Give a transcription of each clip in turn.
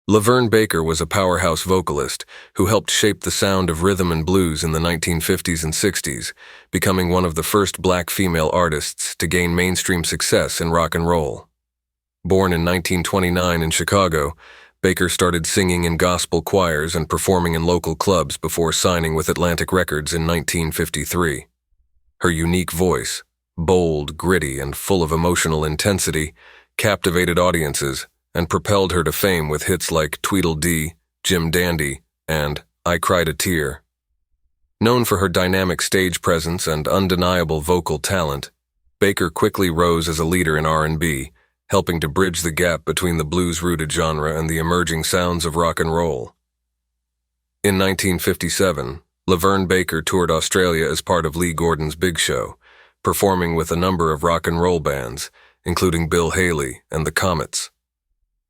LaVern Baker was a powerhouse vocalist who helped shape the sound of rhythm and blues in the 1950s and 60s, becoming one of the first black female artists to gain mainstream success in rock and roll. Born in 1929 in Chicago, Baker started singing in gospel choirs and performing in local clubs before signing with Atlantic Records in 1953. Her unique voice, bold, gritty, and full of emotional intensity, captivated audiences and propelled her to fame with hits like Tweedledee, Jim Dandy, and I Cried a Tear. Known for her dynamic stage presence and undeniable vocal talent, Baker quickly rose as a leader in R&B, helping to bridge the gap between the blues-rooted genre and the emerging sounds of rock and roll. In 1957, LaVern Baker toured Australia as part of Lee Gordon's Big Show, performing with a number of rock and roll bands, including Bill Haley and the Comets.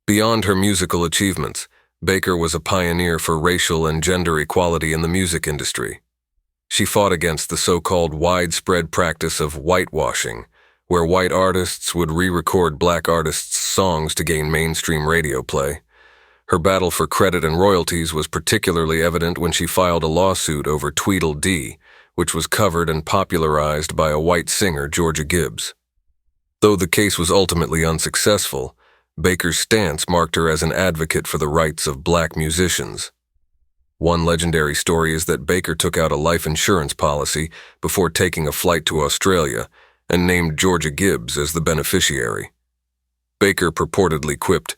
Beyond her musical achievements, Baker was a pioneer for racial and gender equality in the music industry. She fought against the so-called widespread practice of whitewashing, where white artists would re-record black artists' songs to gain mainstream radio play. Her battle for credit and royalties was particularly evident when she filed a lawsuit over Tweedledee, which was covered and popularized by a white singer, Georgia Gibbs. Though the case was ultimately unsuccessful, Baker's stance marked her as an advocate for the rights of black musicians. One legendary story is that Baker took out a life insurance policy before taking a flight to Australia and named Georgia Gibbs as the beneficiary. Baker purportedly quipped,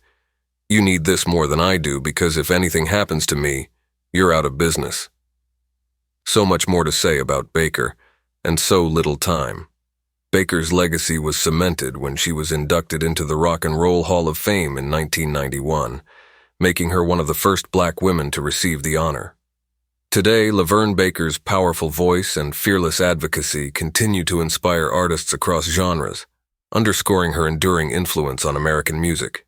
"You need this more than I do because if anything happens to me, you're out of business." So much more to say about Baker, and so little time. Baker's legacy was cemented when she was inducted into the Rock and Roll Hall of Fame in 1991, making her one of the first black women to receive the honor. Today, LaVern Baker's powerful voice and fearless advocacy continue to inspire artists across genres, underscoring her enduring influence on American music.